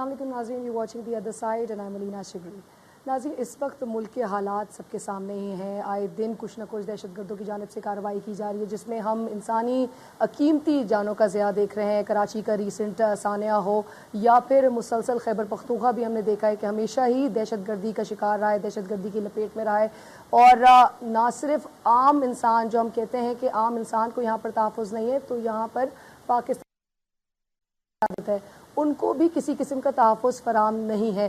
السلام علیکم ناظرین، you watching the other side and I am علینا شبری۔ ناظرین، اس وقت ملک کے حالات سب کے سامنے ہی ہیں۔ آئے دن کچھ نہ کچھ دہشت گردوں کی جانب سے کارروائی کی جا رہی ہے جس میں ہم انسانی قیمتی جانوں کا ضیاع دیکھ رہے ہیں۔ کراچی کا ریسنٹ سانحہ ہو یا پھر مسلسل خیبر پختونخوا بھی ہم نے دیکھا ہے کہ ہمیشہ ہی دہشت گردی کا شکار رہا ہے، دہشت گردی کی لپیٹ میں رہا ہے، اور نہ صرف عام انسان، جو ہم کہتے ہیں کہ عام انسان کو یہاں پر تحفظ نہیں ہے، تو یہاں پر پاکستان ہے ان کو بھی کسی قسم کا تحفظ فراہم نہیں ہے۔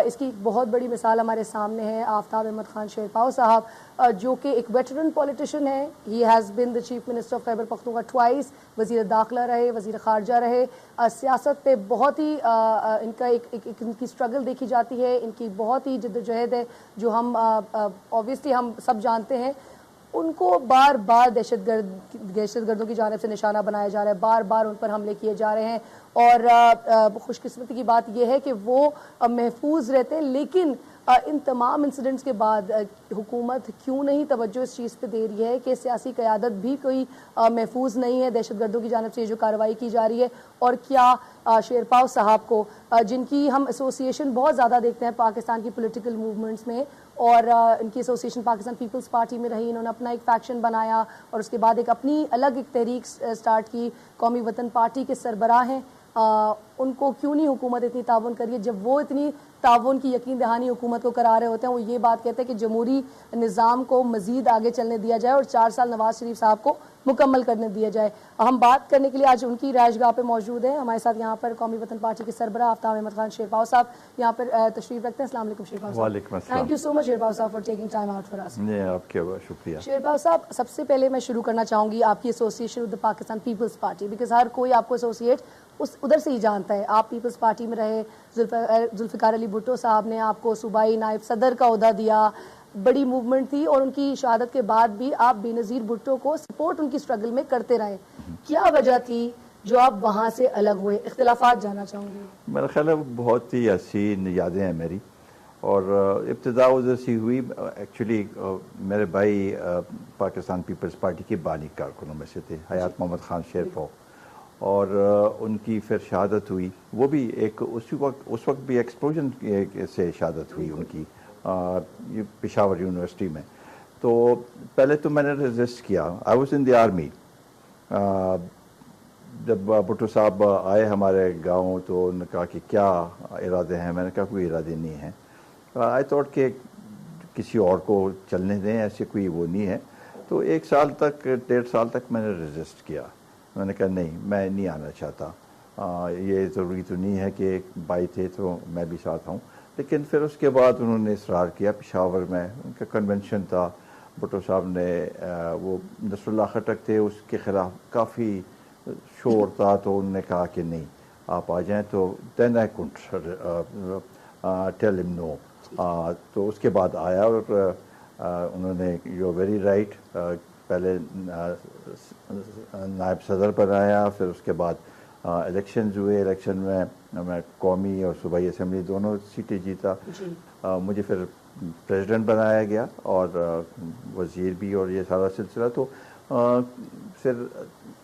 اس کی ایک بہت بڑی مثال ہمارے سامنے ہے آفتاب احمد خان شیرپاؤ صاحب، جو کہ ایک ویٹرن پولیٹیشین ہے۔ He has been the chief minister of Khyber Pakhtunkhwa twice, وزیر داخلہ رہے، وزیر خارجہ رہے۔ سیاست پہ بہت ہی ان کا ان کی اسٹرگل دیکھی جاتی ہے، ان کی بہت ہی جدوجہد ہے جو ہم اوبویسلی ہم سب جانتے ہیں۔ ان کو بار بار دہشت گردوں کی جانب سے نشانہ بنایا جا رہا ہے، بار بار ان پر حملے کیے جا رہے ہیں، اور خوش قسمتی کی بات یہ ہے کہ وہ محفوظ رہتے ہیں۔ لیکن ان تمام انسیڈنٹس کے بعد حکومت کیوں نہیں توجہ اس چیز پہ دے رہی ہے کہ سیاسی قیادت بھی کوئی محفوظ نہیں ہے دہشت گردوں کی جانب سے یہ جو کارروائی کی جا رہی ہے؟ اور کیا شیرپاؤ صاحب کو، جن کی ہم ایسوسیشن بہت زیادہ دیکھتے ہیں پاکستان کی پولیٹیکل موومنٹس میں، اور ان کی ایسوسیشن پاکستان پیپلز پارٹی میں رہی، انہوں نے اپنا ایک فیکشن بنایا اور اس کے بعد ایک اپنی الگ ایک تحریک سٹارٹ کی، قومی وطن پارٹی کے سربراہ ہیں، ان کو کیوں نہیں حکومت اتنی تعاون کری ہے؟ جب وہ اتنی تعاون کی یقین دہانی حکومت کو کرا رہے ہوتے ہیں، وہ یہ بات کہتے ہیں کہ جمہوری نظام کو مزید آگے چلنے دیا جائے اور 4 سال نواز شریف صاحب کو مکمل کرنے دیا جائے۔ ہم بات کرنے کے لیے آج ان کی رہائش گاہ پہ موجود ہیں۔ ہمارے ساتھ یہاں پر قومی وطن پارٹی کے سربراہ آفتاب احمد خان شیرپاؤ صاحب یہاں پر تشریف رکھتے ہیں۔ السلام علیکم شیرپاؤ صاحب۔ وعلیکم السلام۔ Thank you so much Sherpao صاحب for taking time out for us. جی، آپ کا شکریہ۔ شیرپاؤ صاحب، سب سے پہلے میں شروع کرنا چاہوں گی آپ کی association with Pakistan Peoples Party, because ہر کوئی آپ کو ایسوسیٹ ادھر سے ہی جانتا ہے۔ آپ پیپلز پارٹی میں رہے، ذوالفقار علی بھٹو صاحب نے آپ کو صوبائی نائب صدر کا عہدہ دیا، بڑی موومنٹ تھی، اور ان کی شہادت کے بعد بھی آپ بے نظیر بھٹو کو سپورٹ ان کی اسٹرگل میں کرتے رہے۔ کیا وجہ تھی جو آپ وہاں سے الگ ہوئے؟ اختلافات جاننا چاہوں گی۔ میرا خیال ہے بہت ہی حسین یادیں ہیں میری، اور ابتدا ادھر سے ہوئی۔ ایکچولی میرے بھائی پاکستان پیپلز پارٹی کے بانی کارکنوں میں سے تھے، حیات محمد خان شیرپاؤ، اور ان کی پھر شہادت ہوئی۔ وہ بھی ایک اس وقت بھی ایکسپلوژن سے شہادت ہوئی ان کی پشاور یونیورسٹی میں۔ تو پہلے تو میں نے ریزسٹ کیا، I was in the army. جب بھٹو صاحب آئے ہمارے گاؤں تو انہوں نے کہا کہ کیا ارادے ہیں؟ میں نے کہا کوئی ارادے نہیں ہیں۔ آئی تھاٹ کہ کسی اور کو چلنے دیں، ایسے کوئی وہ نہیں ہے۔ تو 1 سال تک 1.5 سال تک میں نے ریزسٹ کیا۔ میں نے کہا نہیں، میں نہیں آنا چاہتا، یہ ضروری تو نہیں ہے کہ ایک بھائی تھے تو میں بھی ساتھ آؤں۔ لیکن پھر اس کے بعد انہوں نے اصرار کیا۔ پشاور میں ان کا کنونشن تھا، بھٹو صاحب نے وہ نصر اللہ خٹک تھے، اس کے خلاف کافی شور تھا، تو انہوں نے کہا کہ نہیں آپ آ جائیں۔ تو دین آئی کونٹ ٹیل ہم نو۔ تو اس کے بعد آیا، اور انہوں نے یو ویری رائٹ، پہلے نائب صدر بنایا، پھر اس کے بعد الیکشنز ہوئے۔ الیکشن میں قومی اور صوبائی اسمبلی دونوں سیٹیں جیتا۔ مجھے پھر پریزیڈنٹ بنایا گیا اور وزیر بھی، اور یہ سارا سلسلہ۔ تو پھر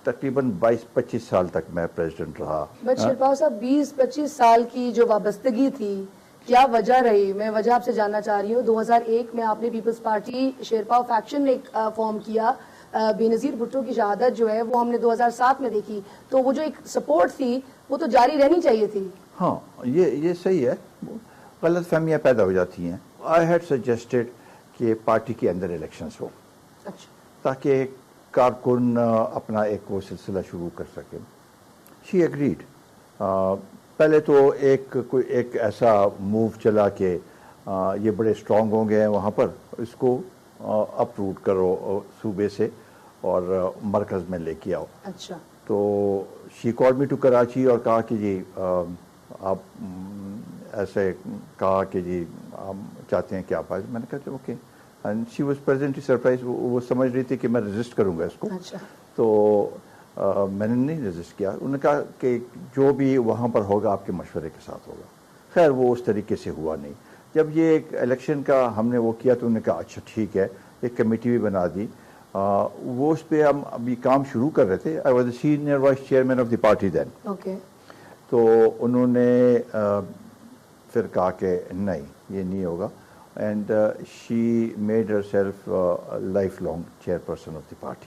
تقریباً 22-25 سال تک میں پریزیڈنٹ رہا۔ بٹ شیرپاؤ صاحب، 20-25 سال کی جو وابستگی تھی، کیا وجہ رہی؟ میں وجہ آپ سے جاننا چاہ رہی ہوں۔ 2001 میں آپ نے پیپلز پارٹی شیرپاؤ فیکشن نے فارم کیا۔ بے نظیر بھٹو کی شہادت جو ہے وہ ہم نے 2007 میں دیکھی، تو وہ جو ایک سپورٹ تھی وہ تو جاری رہنی چاہیے تھی۔ ہاں، یہ صحیح ہے، غلط فہمیاں پیدا ہو جاتی ہیں۔ آئی ہیڈ سجیسٹڈ کہ پارٹی کے اندر الیکشنز ہو، تاکہ کارکن اپنا ایک وہ سلسلہ شروع کر سکے۔ شی ایگریڈ۔ پہلے تو ایک ایسا موو چلا کہ یہ بڑے اسٹرانگ ہوں گے وہاں پر، اس کو اپروٹ کرو صوبے سے اور مرکز میں لے کے آؤ۔ اچھا۔ تو شی کالڈ می ٹو کراچی اور کہا کہ جی آپ ایسے کہا کہ جی آپ چاہتے ہیں کہ آپ آئے۔ میں نے کہا okay, and she was pleasantly surprise. وہ سمجھ رہی تھی کہ میں ریزسٹ کروں گا اس کو۔ تو میں نے نہیں ریزسٹ کیا۔ انہوں نے کہا کہ جو بھی وہاں پر ہوگا آپ کے مشورے کے ساتھ ہوگا۔ خیر وہ اس طریقے سے ہوا نہیں۔ جب یہ ایک الیکشن کا ہم نے وہ کیا تو انہوں نے کہا اچھا ٹھیک ہے، ایک کمیٹی بھی بنا دی۔ وہ اس پہ ہم ابھی کام شروع کر رہے تھے۔ I was the senior vice chairman of the party then. تو انہوں نے پھر کہا کہ نہیں یہ نہیں ہوگا، and she made her self life long chair person of the party.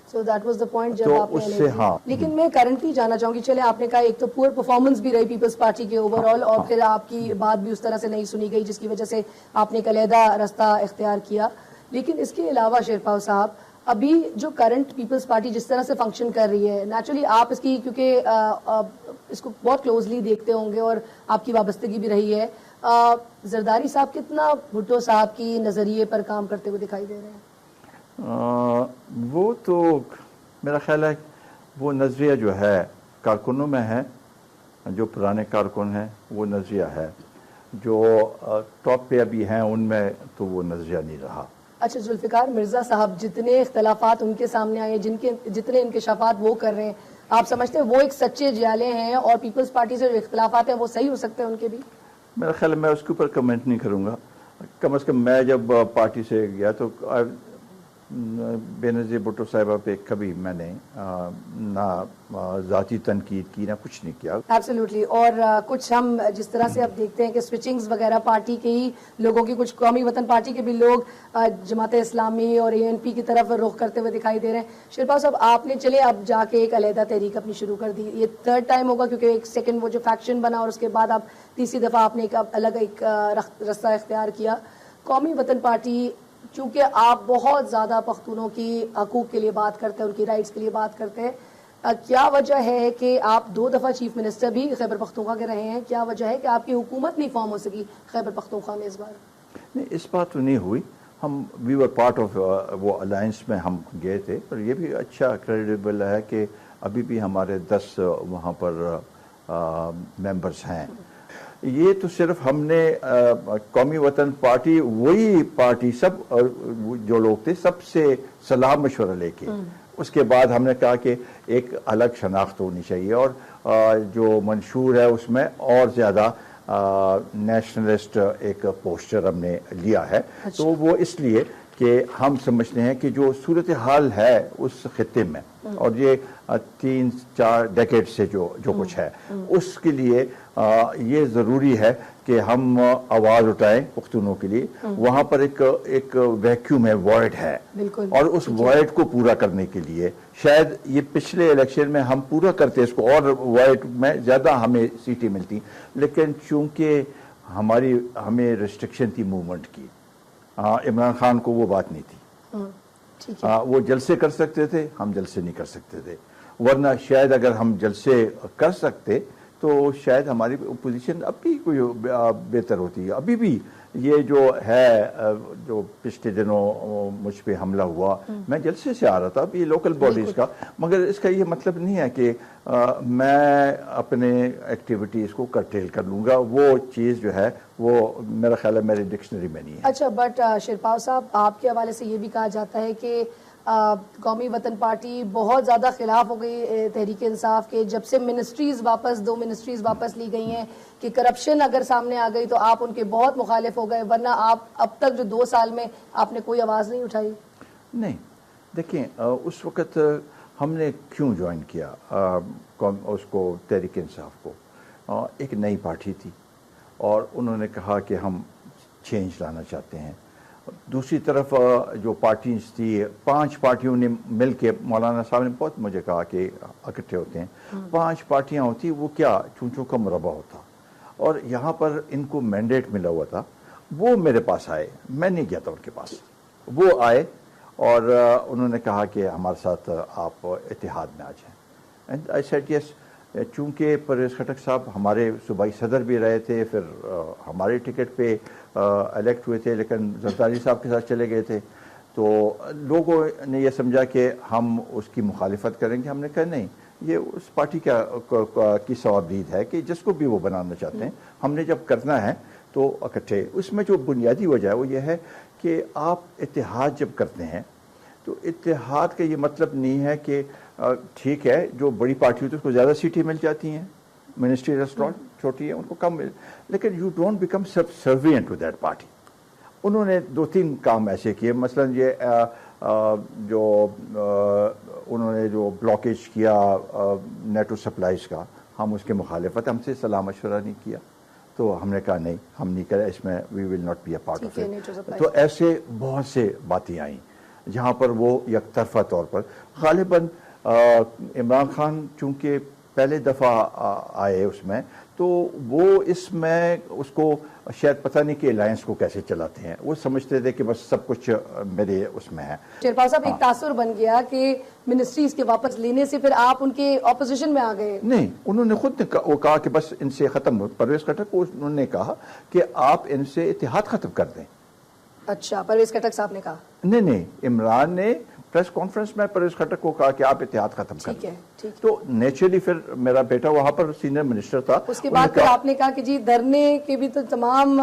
So that was the point جب تو آپ اس نے سے ہاں. لیکن میں کرنٹلی جاننا چاہوں گی، چلے آپ نے کہا ایک تو پور پرفارمنس بھی رہی پیپلز پارٹی کے اوور آل، اور پھر آپ کی بات بھی اس طرح سے نہیں سنی گئی جس کی وجہ سے آپ نے ایک علیحدہ رستہ اختیار کیا. لیکن اس کے علاوہ شیرپال صاحب ابھی جو کرنٹ پیپلز پارٹی جس طرح سے فنکشن کر رہی ہے، نیچرلی آپ اس کی کیونکہ اس کو بہت کلوزلی دیکھتے ہوں گے اور آپ کی وابستگی بھی رہی ہے، زرداری صاحب کتنا بھٹو صاحب کی نظریے پر کام کرتے ہوئے دکھائی دے رہے ہیں؟ وہ تو میرا خیال ہے وہ نظریہ جو ہے کارکنوں میں ہے، جو پرانے کارکن ہیں وہ نظریہ ہے، جو ٹاپ پہ ابھی ہیں ان میں تو وہ نظریہ نہیں رہا. اچھا ذوالفقار مرزا صاحب، جتنے اختلافات ان کے سامنے آئے، جتنے انکشافات وہ کر رہے ہیں، آپ سمجھتے ہیں وہ ایک سچے جیالے ہیں اور پیپلز پارٹی سے جو اختلافات ہیں وہ صحیح ہو سکتے ہیں ان کے بھی؟ میرا خیال ہے میں اس کے اوپر کمنٹ نہیں کروں گا. کم از کم میں جب پارٹی سے گیا تو بے نظیر بھٹو صاحبہ پہ کبھی میں نے نہ ذاتی تنقید کی نہ کچھ نہیں کیا. ایبسلیوٹلی. اور کچھ ہم جس طرح سے اب دیکھتے ہیں کہ سوئچنگز وغیرہ پارٹی کے ہی لوگوں کی، کچھ قومی وطن پارٹی کے بھی لوگ جماعت اسلامی اور ANP کی طرف رخ کرتے ہوئے دکھائی دے رہے ہیں. شیرپال صاحب آپ نے چلے اب جا کے ایک علیحدہ تحریک اپنی شروع کر دی، یہ تھرڈ ٹائم ہوگا کیونکہ ایک سیکنڈ وہ جو فیکشن بنا اور اس کے بعد آپ تیسری دفعہ آپ نے ایک الگ ایک رستہ اختیار کیا. قومی وطن پارٹی، چونکہ آپ بہت زیادہ پختونوں کی حقوق کے لیے بات کرتے ہیں، ان کی رائٹس کے لیے بات کرتے ہیں، کیا وجہ ہے کہ آپ 2 دفعہ چیف منسٹر بھی خیبر پختونخوا کے رہے ہیں، کیا وجہ ہے کہ آپ کی حکومت نہیں فارم ہو سکی خیبر پختونخوا میں اس بار؟ نہیں، اس بات تو نہیں ہوئی. ہم وی ور پارٹ آف وہ الائنس میں ہم گئے تھے، پر یہ بھی اچھا کریڈیبل ہے کہ ابھی بھی ہمارے 10 وہاں پر ممبرس ہیں. یہ تو صرف ہم نے قومی وطن پارٹی، وہی پارٹی سب جو لوگ تھے سب سے صلاح مشورہ لے کے اس کے بعد ہم نے کہا کہ ایک الگ شناخت ہونی چاہیے، اور جو منشور ہے اس میں اور زیادہ نیشنلسٹ ایک پوسچر ہم نے لیا ہے. تو وہ اس لیے کہ ہم سمجھتے ہیں کہ جو صورتحال ہے اس خطے میں اور یہ 3-4 ڈیکیڈ سے جو کچھ ہے اس کے لیے یہ ضروری ہے کہ ہم آواز اٹھائیں پختونوں کے لیے. وہاں پر ایک ویکیوم ہے، وائڈ ہے، اور اس وائڈ کو پورا کرنے کے لیے شاید یہ پچھلے الیکشن میں ہم پورا کرتے اس کو اور وائڈ میں زیادہ ہمیں سیٹیں ملتی، لیکن چونکہ ہمیں ریسٹرکشن تھی موومنٹ کی. عمران خان کو وہ بات نہیں تھی. وہ جلسے کر سکتے تھے، ہم جلسے نہیں کر سکتے تھے. ورنہ شاید اگر ہم جلسے کر سکتے تو شاید ہماری پوزیشن اب بھی کوئی بہتر ہوتی ہے. ابھی بھی یہ جو ہے، جو پچھلے دنوں مجھ پہ حملہ ہوا، میں جلسے سے آ رہا تھا ابھی لوکل باڈیز کا، مگر اس کا یہ مطلب نہیں ہے کہ میں اپنے ایکٹیویٹیز کو کرٹیل کر لوں گا. وہ چیز جو ہے وہ میرا خیال ہے میری ڈکشنری میں نہیں ہے. اچھا، بٹ شیرپال صاحب آپ کے حوالے سے یہ بھی کہا جاتا ہے کہ قومی وطن پارٹی بہت زیادہ خلاف ہو گئی تحریک انصاف کے جب سے منسٹریز واپس 2 منسٹریز واپس لی گئی ہیں، کہ کرپشن اگر سامنے آ گئی تو آپ ان کے بہت مخالف ہو گئے، ورنہ آپ اب تک جو 2 سال میں آپ نے کوئی آواز نہیں اٹھائی. نہیں، دیکھیں اس وقت ہم نے کیوں جوائن کیا اس کو تحریک انصاف کو؟ ایک نئی پارٹی تھی اور انہوں نے کہا کہ ہم چینج لانا چاہتے ہیں. دوسری طرف جو پارٹیز تھی، 5 پارٹیوں نے مل کے، مولانا صاحب نے بہت مجھے کہا کہ اکٹھے ہوتے ہیں، 5 پارٹیاں ہوتی، وہ کیا چونچوں کا مربع ہوتا. اور یہاں پر ان کو مینڈیٹ ملا ہوا تھا. وہ میرے پاس آئے، میں نہیں گیا تھا ان کے پاس. وہ آئے اور انہوں نے کہا کہ ہمارے ساتھ آپ اتحاد میں آ جائیں. And I said yes. چونکہ پرویز خٹک صاحب ہمارے صوبائی صدر بھی رہے تھے، پھر ہمارے ٹکٹ پہ الیکٹ ہوئے تھے، لیکن زرداری صاحب کے ساتھ چلے گئے تھے، تو لوگوں نے یہ سمجھا کہ ہم اس کی مخالفت کریں گے. ہم نے کہا نہیں، یہ اس پارٹی کی صوابدید ہے کہ جس کو بھی وہ بنانا چاہتے ہیں، ہم نے جب کرنا ہے تو اکٹھے. اس میں جو بنیادی وجہ ہے وہ یہ ہے کہ آپ اتحاد جب کرتے ہیں تو اتحاد کا یہ مطلب نہیں ہے کہ ٹھیک ہے جو بڑی پارٹی ہوتی ہے اس کو زیادہ سیٹیں مل جاتی ہیں، منسٹری ریسٹورانٹ چھوٹی ہے ان کو کم مل، لیکن you don't become subservient to that party. انہوں نے 2-3 کام ایسے کیے، مثلا یہ جو انہوں نے جو بلاکیج کیا نیٹو سپلائز کا، ہم اس کے مخالفت ہم سے صلاح مشورہ نہیں کیا، تو ہم نے کہا نہیں، ہم نہیں کرے اس میں، we will not be a part of it. تو ایسے بہت سے باتیں آئیں جہاں پر وہ یک طرفہ طور پر غالباً عمران خان چونکہ پہلے دفعہ آئے اس میں، تو وہ اس میں اس کو شاید پتہ نہیں کہ الائنس کو کیسے چلاتے ہیں، وہ سمجھتے تھے کہ بس سب کچھ میرے اس میں ہے. شیرپال صاحب ایک تاثر بن گیا کہ منسٹریز کے واپس لینے سے پھر آپ ان کے اپوزیشن میں آ گئے. نہیں، انہوں نے خود وہ کہا کہ بس ان سے ختم ہو. پرویز خٹک کو انہوں نے کہا کہ آپ ان سے اتحاد ختم کر دیں. اچھا، پرویز خٹک صاحب نے کہا؟ نہیں، عمران نے پریس کانفرنس میں پرویز خٹک کو کہا کہ آپ اتحاد ختم کر دیں. تو نیچرلی پھر میرا بیٹا وہاں پر سینئر منسٹر تھا، اس کے بعد پھر آپ نے کہا کہ جی دھرنے کے بھی تو تمام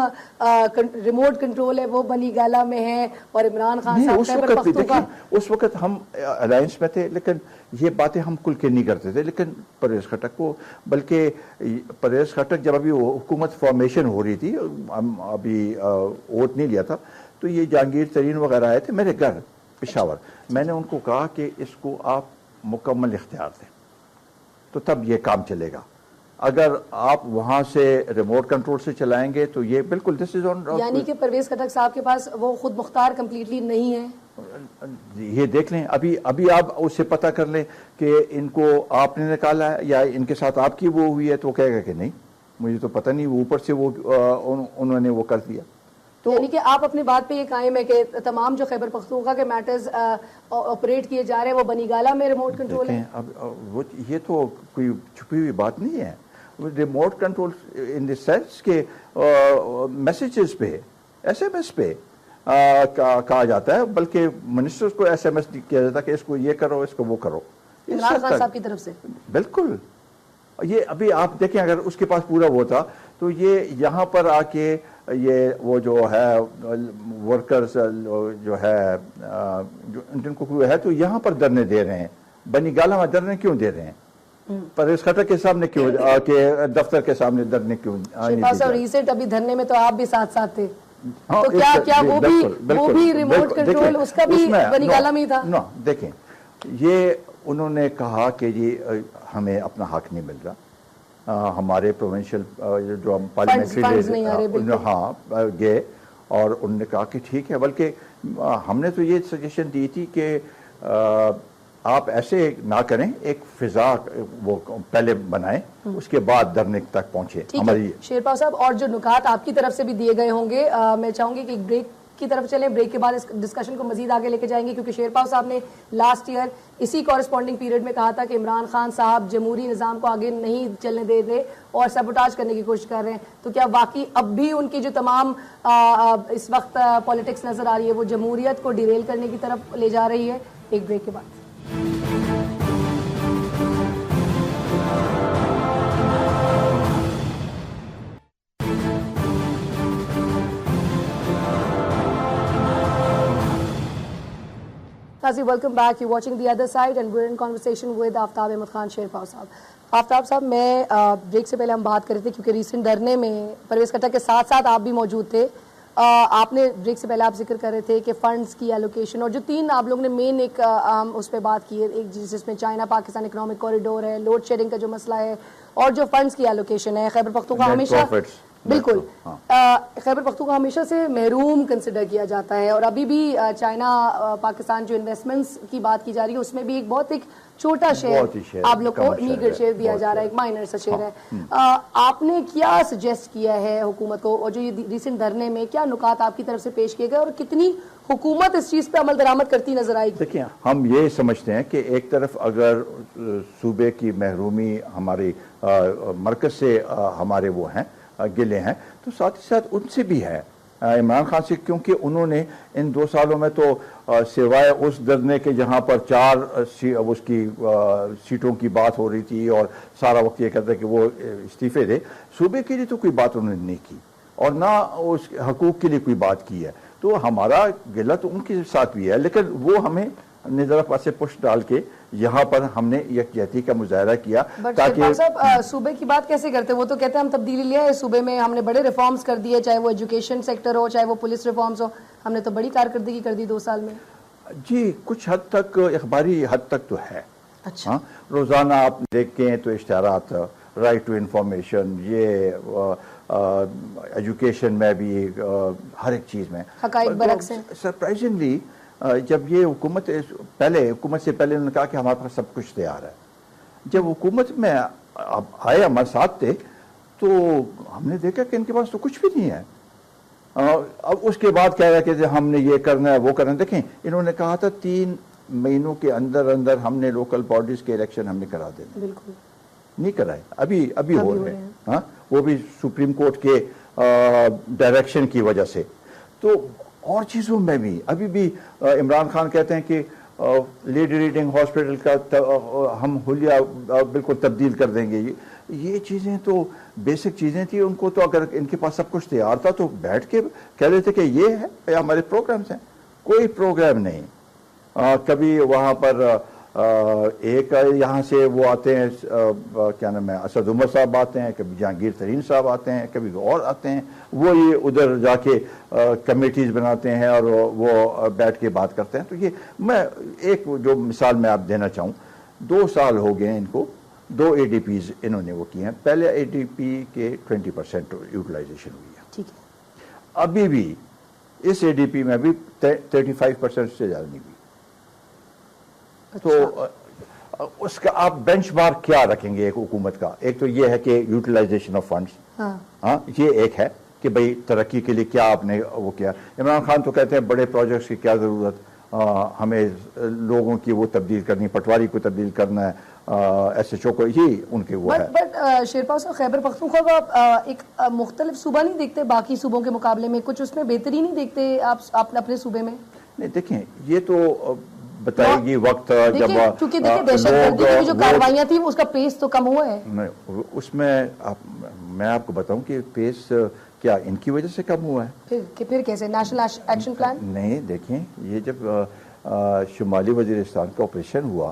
ریموٹ کنٹرول ہے وہ بنی گالہ میں ہے، اور عمران خان صاحب خیبر پختونخوا. اس وقت ہم الائنس میں تھے، لیکن یہ باتیں ہم کل کے نہیں کرتے تھے. لیکن پرویز خٹک کو، بلکہ پرویز خٹک جب ابھی حکومت فارمیشن ہو رہی تھی، ہم ابھی ووٹ نہیں لیا تھا، تو یہ جہانگیر ترین وغیرہ آئے تھے میرے گھر پشاور. میں نے ان کو کہا کہ اس کو آپ مکمل اختیار دیں تو تب یہ کام چلے گا. اگر آپ وہاں سے ریموٹ کنٹرول سے چلائیں گے تو یہ بالکل دس از آن. یعنی کہ پرویز خٹک صاحب کے پاس وہ خود مختار کمپلیٹلی نہیں ہے. یہ دیکھ لیں، ابھی آپ اس سے پتہ کر لیں کہ ان کو آپ نے نکالا ہے یا ان کے ساتھ آپ کی وہ ہوئی ہے، تو وہ کہے گا کہ نہیں مجھے تو پتہ نہیں، وہ اوپر سے وہ انہوں نے وہ کر دیا. یعنی کہ آپ اپنی بات پہ یہ قائم ہے کہ تمام جو خیبر پختونخوا کے میٹرز آپریٹ کیے جا رہے ہیں وہ بنی گالہ میں ریموٹ کنٹرول ہے. اب یہ تو کوئی چھپی ہوئی بات نہیں ہے. Remote control in the sense کہ میسیجز پہ، ایس ایم ایس پہ کہا جاتا ہے، بلکہ منسٹرز کو ایس ایم ایس کیا جاتا ہے کہ اس کو یہ کرو، اس کو وہ کرو. عمران خان صاحب کی طرف سے بالکل. یہ ابھی آپ دیکھیں، اگر اس کے پاس پورا وہ تھا تو یہ یہاں پر آ کے یہ وہ جو ہے ورکرز جو ہے جن کو ہے تو یہاں پر دھرنے دے رہے ہیں. بنی گالہ میں دھرنے کیوں دے رہے ہیں؟ پرویز خٹک کے سامنے کیوں، کہ دفتر کے سامنے دھرنے کیوں؟ ریسنٹ ابھی دھرنے میں تو آپ بھی ساتھ ساتھ تھے، تو کیا وہ بھی ریموٹ کنٹرول اس کا بھی بنی گالہ میں ہی تھا؟ نو، دیکھیں یہ انہوں نے کہا کہ یہ ہمیں اپنا حق نہیں مل رہا، ہمارے پروونشل جو پارلیمنٹری ہاں گئے، اور انہوں نے کہا کہ ٹھیک ہے. بلکہ ہم نے تو یہ سجیشن دی تھی کہ آپ ایسے نہ کریں، ایک فضا وہ پہلے بنائیں، اس کے بعد دھرنے تک پہنچے. ہماری شیرپال صاحب اور جو نکات آپ کی طرف سے بھی دیے گئے ہوں گے، میں چاہوں گی کہ ایک بریک کی طرف چلیں. بریک کے بعد اس ڈسکشن کو مزید آگے لے کے جائیں گے، کیونکہ شیرپال صاحب نے لاسٹ ایئر اسی کورسپونڈنگ پیریڈ میں کہا تھا کہ عمران خان صاحب جمہوری نظام کو آگے نہیں چلنے دے رہے اور سیبوٹاج کرنے کی کوشش کر رہے ہیں. تو کیا واقعی اب بھی ان کی جو تمام اس وقت پالیٹکس نظر آ رہی ہے وہ جمہوریت کو ڈیریل کرنے کی طرف لے جا رہی ہے؟ ایک بریک کے بعد. Welcome back. You're watching The Other Side and we're in conversation with آفتاب احمد خان شیرپال صاحب. آفتاب صاحب، میں بریک سے پہلے ہم بات کر رہے تھے کیونکہ ریسنٹ دھرنے میں پرویز خٹک کے ساتھ ساتھ آپ بھی موجود تھے. آپ نے بریک سے پہلے آپ ذکر کر رہے تھے کہ فنڈز کی ایلوکیشن اور جو تین آپ لوگوں نے مین ایک اس پہ بات کی ہے، ایک جس میں چائنا پاکستان اکنامک کوریڈور ہے، لوڈ شیڈنگ کا جو مسئلہ ہے، اور جو فنڈز کی ایلوکیشن ہے. خیبر پختونخوا ہمیشہ بالکل خیبر پختونخوا ہمیشہ سے محروم کنسیڈر کیا جاتا ہے، اور ابھی بھی چائنا پاکستان جو انویسٹمنٹس کی بات کی جا رہی ہے اس میں بھی ایک بہت چھوٹا شیئر آپ لوگ کو میگر شیئر دیا جا رہا ہے، ایک مائنر سا شیئر ہے. آپ نے کیا سجیسٹ کیا ہے حکومت کو، اور جو یہ ریسنٹ دھرنے میں کیا نکات آپ کی طرف سے پیش کیے گئے اور کتنی حکومت اس چیز پہ عمل درآمد کرتی نظر آئے گی؟ دیکھیں، ہم یہ سمجھتے ہیں کہ ایک طرف اگر صوبے کی محرومی ہماری مرکز سے ہمارے وہ ہیں گلے ہیں، تو ساتھ ہی ساتھ ان سے بھی ہے، عمران خان سے، کیونکہ انہوں نے ان 2 سالوں میں تو سوائے اس دھرنے کے جہاں پر 4 اس کی سیٹوں کی بات ہو رہی تھی اور سارا وقت یہ کہتا ہے کہ وہ استعفے دے، صوبے کے لیے تو کوئی بات انہوں نے نہیں کی اور نہ اس حقوق کے لیے کوئی بات کی ہے. تو ہمارا گلہ تو ان کے ساتھ بھی ہے، لیکن وہ ہمیں نظر پاسے پشت ڈال کے یہاں پر ہم نے یکجہتی کا مظاہرہ کیا. تاکہ صوبے کی بات کیسے کرتے؟ وہ تو کہتے ہیں ہم تبدیلی لے آئے صوبے میں، ہم نے بڑے ریفارمز کر دیے، چاہے وہ ایجوکیشن سیکٹر ہو، چاہے وہ پولیس ریفارمز ہو، ہم نے تو بڑی کارکردگی کر دی 2 سال میں. جی کچھ حد تک، اخباری حد تک تو ہے. اچھا، روزانہ آپ دیکھیں تو اشتہارات رائٹ ٹو انفارمیشن، یہ ایجوکیشن میں بھی، ہر ایک چیز میں حقائق برعکس ہیں. سرپرائزنگلی جب یہ حکومت سے پہلے انہوں نے کہا کہ ہمارے پاس سب کچھ تیار ہے. جب حکومت میں آئے ہمارے ساتھ تھے تو ہم نے دیکھا کہ ان کے پاس تو کچھ بھی نہیں ہے. اب اس کے بعد کہہ رہا کہ ہم نے یہ کرنا ہے وہ کرنا ہے. دیکھیں انہوں نے کہا تھا 3 مہینوں کے اندر ہم نے لوکل باڈیز کے الیکشن ہم نے کرا دینے. بالکل نہیں کرائے، ابھی ہو رہے ہیں. ہاں وہ بھی سپریم کورٹ کے ڈائریکشن کی وجہ سے. تو اور چیزوں میں بھی ابھی بھی عمران خان کہتے ہیں کہ لیڈی ریڈنگ ہاسپٹل کا ہم حلیہ بالکل تبدیل کر دیں گے. یہ چیزیں تو بیسک چیزیں تھیں. ان کو تو اگر ان کے پاس سب کچھ تیار تھا تو بیٹھ کے کہہ رہے تھے کہ یہ ہے ہمارے پروگرامز ہیں. کوئی پروگرام نہیں. کبھی وہاں پر ایک یہاں سے وہ آتے ہیں، کیا نام ہے، اسد عمر صاحب آتے ہیں، کبھی جہانگیر ترین صاحب آتے ہیں، کبھی اور آتے ہیں. وہ یہ ادھر جا کے کمیٹیز بناتے ہیں اور وہ بیٹھ کے بات کرتے ہیں. تو یہ میں ایک جو مثال میں آپ دینا چاہوں، 2 سال ہو گئے ہیں ان کو، 2 ADPs انہوں نے وہ کیے ہیں. پہلے ADP کے 20% یوٹیلائزیشن ہوئی ہے. ٹھیک ہے. ابھی بھی اس ADP میں بھی 35% سے زیادہ نہیں ہوئی. تو اس کا آپ بینچ مارک کیا رکھیں گے ایک حکومت کا؟ ایک تو یہ ہے کہ یوٹیلائزیشن آف فنڈز، ہاں یہ ایک ہے کہ بھئی ترقی کے لیے کیا آپ نے وہ کیا. عمران خان تو کہتے ہیں بڑے پروجیکٹس کی کیا ضرورت، ہمیں لوگوں کی وہ تبدیل کرنی، پٹواری کو تبدیل کرنا ہے، SHO کو، یہ ان کے وہ ہے. بٹ شیرپا صاحب، خیبر پختونخوا ایک مختلف صوبہ نہیں دیکھتے باقی صوبوں کے مقابلے میں؟ کچھ اس میں بہتری نہیں دیکھتے آپ اپنے صوبے میں؟ نہیں دیکھیں، یہ تو بتائے گی وقت جب، کیونکہ دیکھیں دہشت گردی کی جو کاروائیاں تھیں اس کا پیس تو کم ہوا ہے. اس میں میں آپ کو بتاؤں کہ پیس کیا ان کی وجہ سے کم ہوا ہے؟ پھر کیسے؟ نیشنل ایکشن پلان نہیں. دیکھیں یہ جب شمالی وزیرستان کا آپریشن ہوا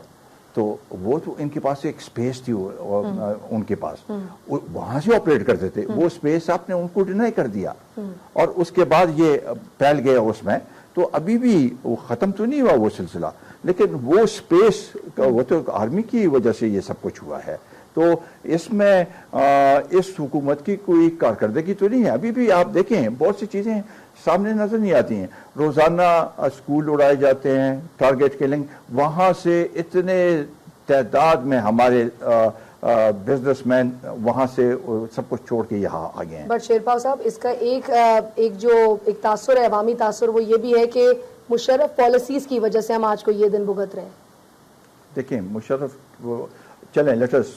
تو وہ تو ان کے پاس ایک سپیس تھی ان کے پاس، وہاں سے آپریٹ کرتے تھے. وہ سپیس آپ نے ان کو ڈینائی کر دیا اور اس کے بعد یہ پھیل گیا اس میں. تو ابھی بھی وہ ختم تو نہیں ہوا وہ سلسلہ، لیکن وہ سپیس وہ تو آرمی کی وجہ سے یہ سب کچھ ہوا ہے. تو اس میں اس حکومت کی کوئی کارکردگی تو نہیں ہے. ابھی بھی آپ دیکھیں بہت سی چیزیں سامنے نظر نہیں آتی ہیں. روزانہ اسکول اڑائے جاتے ہیں، ٹارگیٹ کلنگ، وہاں سے اتنے تعداد میں ہمارے بزنس مین وہاں سے سب کچھ چھوڑ کے یہاں آ گئے ہیں. بٹ شیرپا صاحب، اس کا ایک تاثر ہے، عوامی تاثر، وہ یہ بھی ہے کہ مشرف پالیسیز کی وجہ سے ہم آج کو یہ دن بھگت رہے ہیں. دیکھیں مشرف، چلیں let us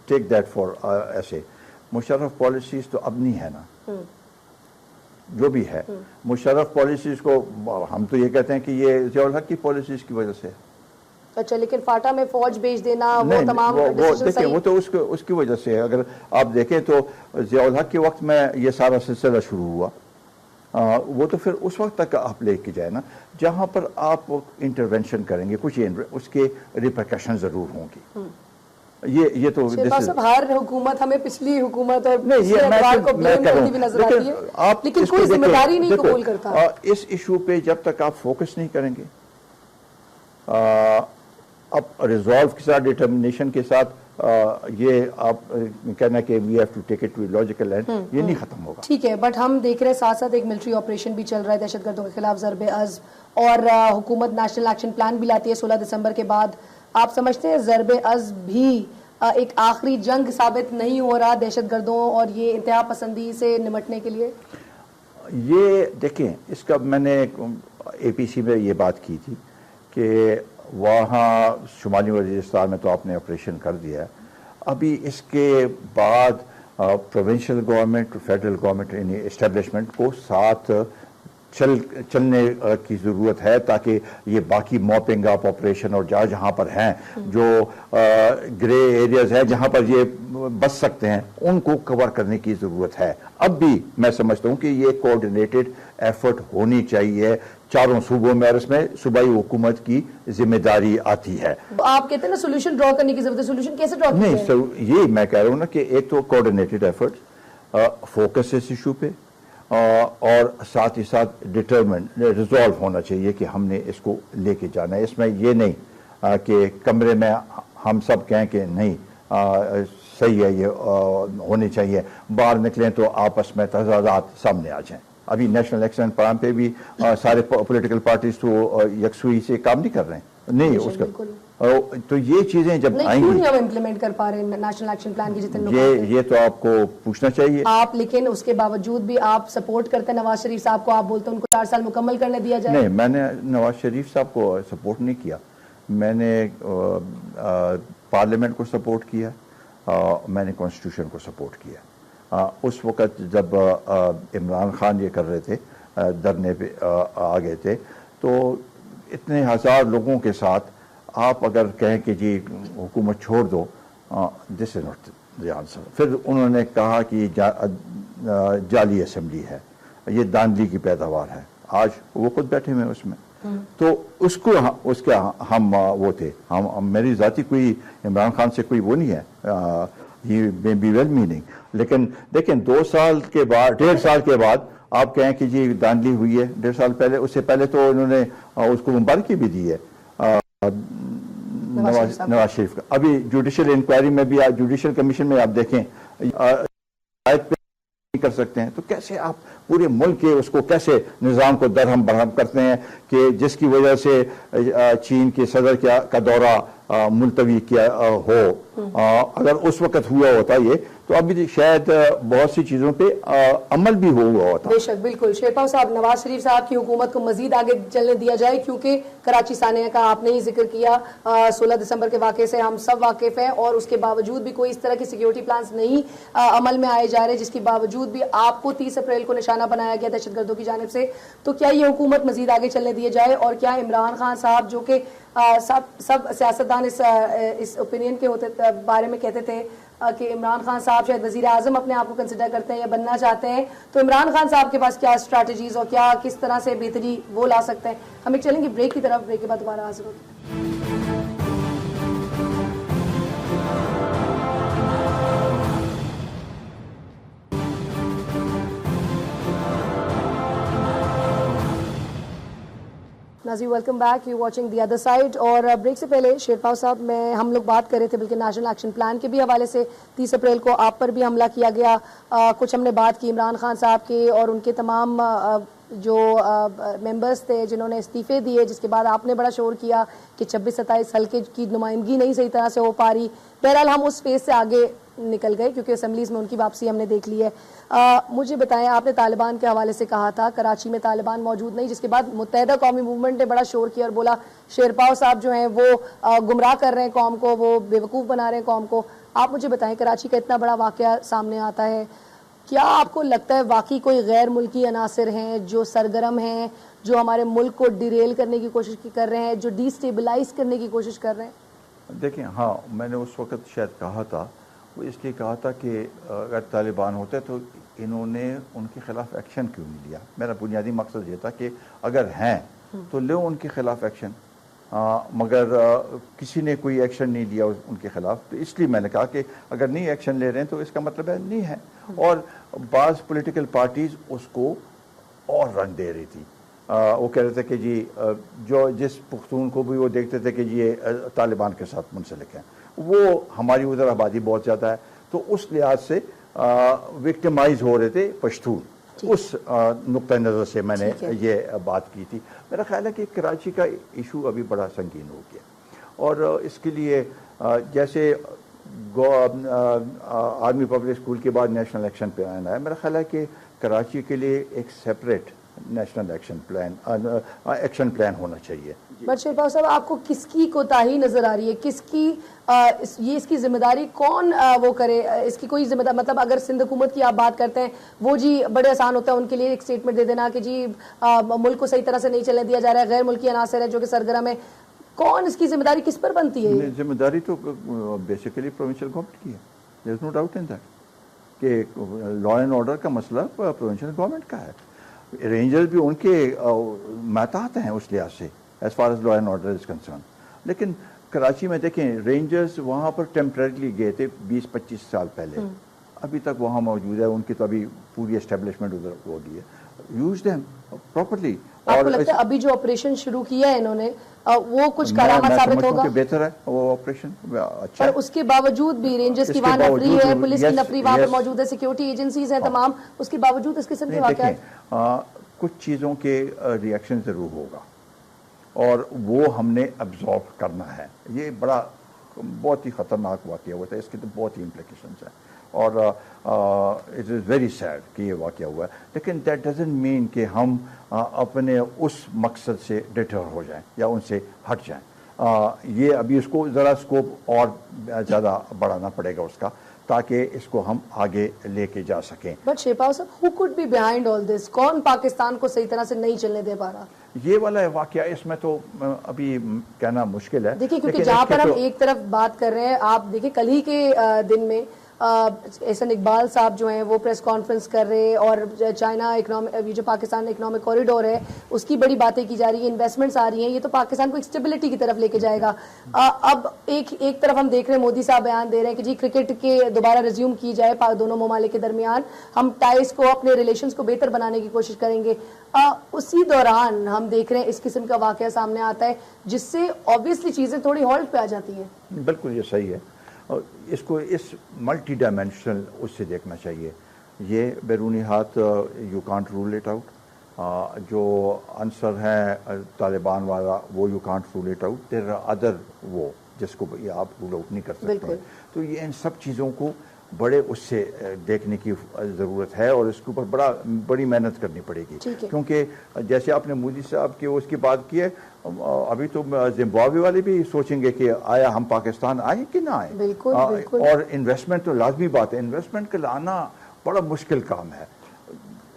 take that for ایسے، مشرف پالیسیز تو اب نہیں ہے نا، جو بھی ہے مشرف پالیسیز کو ہم تو یہ کہتے ہیں کہ یہ ضیاء الحق کی پالیسیز کی وجہ سے. اچھا، لیکن فاٹا میں فوج بھیج دینا، وہ تمام دیکھیں وہ تو اس کی وجہ سے. اگر آپ دیکھیں تو ضیاء الحق کے وقت میں یہ سارا سلسلہ شروع ہوا، وہ تو پھر اس وقت تک آپ لے کے جائے نا جہاں پر آپ انٹرونشن کریں گے، کچھ اس کے ریپرکشن ضرور ہوں گی. یہ تو ہر حکومت، ہمیں پچھلی حکومت اور بھی نظر آتی ہے، لیکن کوئی ذمہ داری نہیں قبول کرتا. اس ایشو پہ جب تک آپ فوکس نہیں کریں گے، اب ریزالو کے ساتھ، ڈٹرمنیشن کے ساتھ، یہ آپ کہنا کہ we have to take it to logical end, یہ نہیں ختم ہوگا. ٹھیک ہے، بٹ ہم دیکھ رہے ہیں ساتھ ساتھ ایک ملٹری آپریشن بھی چل رہا ہے دہشت گردوں کے خلاف، ضرب عزم، اور حکومت نیشنل ایکشن پلان بھی لاتی ہے 16 دسمبر کے بعد. آپ سمجھتے ہیں ضرب عزم بھی ایک آخری جنگ ثابت نہیں ہو رہا دہشت گردوں اور یہ انتہا پسندی سے نمٹنے کے لیے؟ یہ دیکھیں، اس کا میں نے APC میں یہ بات کی تھی کہ وہاں شمالی وزیرستان میں تو آپ نے آپریشن کر دیا ہے. ابھی اس کے بعد پروونشل گورنمنٹ، فیڈرل گورنمنٹ، یعنی اسٹیبلشمنٹ کو ساتھ چلنے کی ضرورت ہے تاکہ یہ باقی موپنگ اپ آپریشن اور جہاں پر ہیں جو گرے ایریاز ہیں جہاں پر یہ بچ سکتے ہیں ان کو کور کرنے کی ضرورت ہے. اب بھی میں سمجھتا ہوں کہ یہ کوآرڈینیٹڈ ایفرٹ ہونی چاہیے چاروں صوبوں میں، اور اس میں صوبائی حکومت کی ذمہ داری آتی ہے. آپ کہتے ہیں نا سولوشن ڈرا کرنے کی ضرورت ہے، سولوشن کیسے ڈرا کرتے ہیں؟ نہیں، یہ میں کہہ رہا ہوں نا کہ ایک تو کوآرڈینیٹڈ ایفرٹ، فوکس اس ایشو پہ، اور ساتھ ہی ساتھ ڈٹرمنٹ ریزالو ہونا چاہیے کہ ہم نے اس کو لے کے جانا ہے. اس میں یہ نہیں کہ کمرے میں ہم سب کہیں کہ نہیں صحیح ہے، یہ ہونی چاہیے. باہر نکلیں تو آپس میں تضادات سامنے آ جائیں. ابھی نیشنل الیکشن پلان پہ بھی سارے پولیٹیکل پارٹیز تو یکسوئی سے کام نہیں کر رہے ہیں. نہیں اس کا تو یہ چیزیں جب آئیں گی ہم امپلیمنٹ کر پا رہے ہیں نیشنل ایکشن پلان کی جتنے لوگ یہ تو آپ کو پوچھنا چاہیے آپ. لیکن اس کے باوجود بھی آپ سپورٹ کرتے ہیں نواز شریف صاحب کو, آپ بولتے ہیں ان کو 4 سال مکمل کرنے دیا جائے. نہیں, میں نے نواز شریف صاحب کو سپورٹ نہیں کیا, میں نے پارلیمنٹ کو سپورٹ کیا, میں نے کانسٹیٹیوشن کو سپورٹ کیا. اس وقت جب عمران خان یہ کر رہے تھے, دھرنے پہ آ گئے تھے, تو اتنے ہزار لوگوں کے ساتھ آپ اگر کہیں کہ جی حکومت چھوڑ دو, دس از ناٹ دی آنسر. پھر انہوں نے کہا کہ جعلی اسمبلی ہے, یہ داندلی کی پیداوار ہے. آج وہ خود بیٹھے ہوئے اس میں, تو اس کو اس کے ہم وہ تھے, میری ذاتی کوئی عمران خان سے کوئی وہ نہیں ہے, یہ مے بی ویل میننگ, لیکن دیکھیں 2 سال کے بعد 1.5 سال کے بعد آپ کہیں کہ جی داندلی ہوئی ہے. 1.5 سال پہلے, اس سے پہلے تو انہوں نے اس کو مبارکی بھی دی ہے نواز شریف کا. ابھی جوڈیشل انکوائری میں بھی, جوڈیشل کمیشن میں آپ دیکھیں کر سکتے ہیں, تو کیسے آپ پورے ملک کے اس کو کیسے نظام کو درہم برہم کرتے ہیں کہ جس کی وجہ سے چین کے صدر کا دورہ ملتوی کیا ہو. اگر اس وقت ہوا ہوتا یہ, تو ابھی شاید بہت سی چیزوں پہ عمل بھی ہوا ہوتا. بے شک, بالکل. شیرپا صاحب, نواز شریف صاحب کی حکومت کو مزید آگے چلنے دیا جائے, کیونکہ کراچی سانحہ کا آپ نے ہی ذکر کیا, 16 دسمبر کے واقعے سے ہم سب واقف ہیں, اور اس کے باوجود بھی کوئی اس طرح کی سیکیورٹی پلانز نہیں عمل میں آئے جا رہے, جس کے باوجود بھی آپ کو 30 اپریل کو نشانہ بنایا گیا دہشت گردوں کی جانب سے. تو کیا یہ حکومت مزید آگے چلنے دیے جائے, اور کیا عمران خان صاحب جو کہ سب سیاستدان اس اوپینین کے بارے میں کہتے تھے کہ عمران خان صاحب شاید وزیر اعظم اپنے آپ کو کنسیڈر کرتے ہیں یا بننا چاہتے ہیں, تو عمران خان صاحب کے پاس کیا اسٹریٹجیز اور کیا کس طرح سے بہتری وہ لا سکتے ہیں؟ ہم ایک چلیں گے بریک کی طرف, بریک کے بعد دوبارہ حاضر ہوتے ہیں. ناظرین welcome back, you watching the other side. اور بریک سے پہلے شیرپا صاحب, ہم لوگ بات کر رہے تھے بلکہ نیشنل ایکشن پلان کے بھی حوالے سے 30 اپریل کو آپ پر بھی حملہ کیا گیا. کچھ ہم نے بات کی عمران خان صاحب کے اور ان کے تمام جو ممبرز تھے جنہوں نے استعفے دیے, جس کے بعد آپ نے بڑا شور کیا کہ 26-27 حلقے کی نمائندگی نہیں صحیح طرح سے ہو پا رہی. بہرحال ہم اس فیز سے آگے نکل گئے کیونکہ اسمبلیز میں ان کی واپسی ہم نے دیکھ لی ہے. مجھے بتائیں, آپ نے طالبان کے حوالے سے کہا تھا کراچی میں طالبان موجود نہیں, جس کے بعد متحدہ قومی موومنٹ نے بڑا شور کیا اور بولا شیرپا صاحب جو ہیں وہ گمراہ کر رہے ہیں قوم کو, وہ بیوقوف بنا رہے ہیں قوم کو. آپ مجھے بتائیں, کراچی کا اتنا بڑا واقعہ سامنے آتا ہے, کیا آپ کو لگتا ہے واقعی کوئی غیر ملکی عناصر ہیں جو سرگرم ہیں, جو ہمارے ملک کو ڈیریل کرنے کی کوشش کر رہے ہیں, جو ڈی سٹیبلائز کرنے کی کوشش کر رہے ہیں؟ دیکھیں, ہاں, میں نے اس وقت شاید کہا تھا, وہ اس لیے کہا تھا کہ اگر طالبان ہوتے تو انہوں نے ان کے خلاف ایکشن کیوں نہیں لیا. میرا بنیادی مقصد یہ تھا کہ اگر ہیں تو لو ان کے خلاف ایکشن, مگر کسی نے کوئی ایکشن نہیں لیا ان کے خلاف, تو اس لیے میں نے کہا کہ اگر نہیں ایکشن لے رہے ہیں تو اس کا مطلب ہے نہیں ہے. اور بعض پولیٹیکل پارٹیز اس کو اور رنگ دے رہی تھی, وہ کہہ رہے تھے کہ جی جس پختون کو بھی وہ دیکھتے تھے کہ یہ طالبان کے ساتھ منسلک ہیں, وہ ہماری ادھر آبادی بہت زیادہ ہے, تو اس لحاظ سے وکٹمائز ہو رہے تھے پشتون. اس نقطہ نظر سے میں نے یہ بات کی تھی. میرا خیال ہے کہ کراچی کا ایشو ابھی بڑا سنگین ہو گیا, اور اس کے لیے جیسے آرمی پبلک اسکول کے بعد نیشنل ایکشن پلان آیا, میرا خیال ہے کہ کراچی کے لیے ایک سیپریٹ نیشنل ایکشن پلان ہونا چاہیے. بٹ شیرپا صاحب, آپ کو کس کی کوتاہی نظر آ رہی ہے, کس کی اس کی ذمہ داری کون وہ کرے, اس کی کوئی ذمہ داری, مطلب اگر سندھ حکومت کی آپ بات کرتے ہیں, وہ جی بڑے آسان ہوتا ہے ان کے لیے ایک اسٹیٹمنٹ دے دینا کہ جی ملک کو صحیح طرح سے نہیں چلنے دیا جا رہا ہے, غیر ملکی عناصر ہے جو کہ سرگرم ہے. کون اس کی ذمہ داری کس پر بنتی ہے؟ ذمہ داری تو بیسیکلی پروونشل گورنمنٹ کی ہے, دیر از نو ڈاؤٹ ان دیٹ کہ لا اینڈ آرڈر کا مسئلہ پروونشل گورنمنٹ کا ہے. رینجر بھی ان کے محتاط ہیں اس لحاظ سے as far as law and order is concern. لیکن کراچی میں دیکھیں, رینجرز وہاں پر ٹیمپریریلی گئے تھے 20-25 سال پہلے, ابھی تک وہاں موجود ہے, ان کی تو ابھی پوری اسٹیبلشمنٹ ادھر ہو گئی ہے. یوز دیم پراپرلی, آپ کو لگتا ہے ابھی جو آپریشن شروع کیا ہے انہوں نے وہ کچھ کارآمد ثابت ہوگا؟ بہتر ہے وہ آپریشن، اچھا، پر اس کے باوجود بھی رینجرز کی وہاں نفری ہے، پولیس کی نفری وہاں پہ موجود ہے، سیکیورٹی ایجنسیز ہیں تمام، اس کے باوجود اس قسم کے واقعات کچھ چیزوں کے ریئیکشن ضرور ہوگا اور وہ ہم نے ابزارو کرنا ہے. یہ بہت ہی خطرناک واقعہ ہوا تھا، اس کے تو بہت ہی امپلیکیشنز ہیں اور اٹ از ویری سیڈ کہ یہ واقعہ ہوا ہے، لیکن دیٹ ڈزنٹ مین کہ ہم اپنے اس مقصد سے ڈٹر ہو جائیں یا ان سے ہٹ جائیں. یہ ابھی اس کو ذرا اسکوپ اور زیادہ بڑھانا پڑے گا اس کا، تاکہ اس کو ہم آگے لے کے جا سکیں. بٹ شیپاو صاحب، who could be behind all this؟ کون پاکستان کو صحیح طرح سے نہیں چلنے دے پا رہا؟ یہ والا واقعہ اس میں تو ابھی کہنا مشکل ہے. دیکھیں کیونکہ جہاں پر ہم ایک طرف بات کر رہے ہیں، آپ دیکھیں کل ہی کے دن میں احسن اقبال صاحب جو ہیں وہ پریس کانفرنس کر رہے اور چائنا جو پاکستان اکنامک کوریڈور ہے اس کی بڑی باتیں کی جا رہی ہیں، انویسٹمنٹس آ رہی ہیں، یہ تو پاکستان کو ایک اسٹیبلٹی کی طرف لے کے جائے گا. اب ایک طرف ہم دیکھ رہے ہیں مودی صاحب بیان دے رہے ہیں کہ جی کرکٹ کے دوبارہ ریزیوم کی جائے دونوں ممالک کے درمیان، ہم ٹائز کو اپنے ریلیشنز کو بہتر بنانے کی کوشش کریں گے. اسی دوران ہم دیکھ رہے ہیں اس قسم کا واقعہ سامنے آتا ہے جس سے آبویسلی چیزیں تھوڑی ہالٹ پہ آ جاتی ہیں. بالکل یہ صحیح ہے، اس کو اس ملٹی ڈائمینشنل اس سے دیکھنا چاہیے. یہ بیرونی ہاتھ you can't rule it out, جو عنصر ہیں طالبان والا وہ you can't rule it out, there are other وہ جس کو آپ رول آؤٹ نہیں کر سکتے. تو یہ ان سب چیزوں کو بڑے اس سے دیکھنے کی ضرورت ہے اور اس کے اوپر بڑی محنت کرنی پڑے گی. کیونکہ جیسے آپ نے مودی صاحب کی اس کی بات کی ہے، ابھی تو زمبابوے والے بھی سوچیں گے کہ آیا ہم پاکستان آئیں کہ نہ آئیں. اور انویسٹمنٹ تو لازمی بات ہے، انویسٹمنٹ کا لانا بڑا مشکل کام ہے،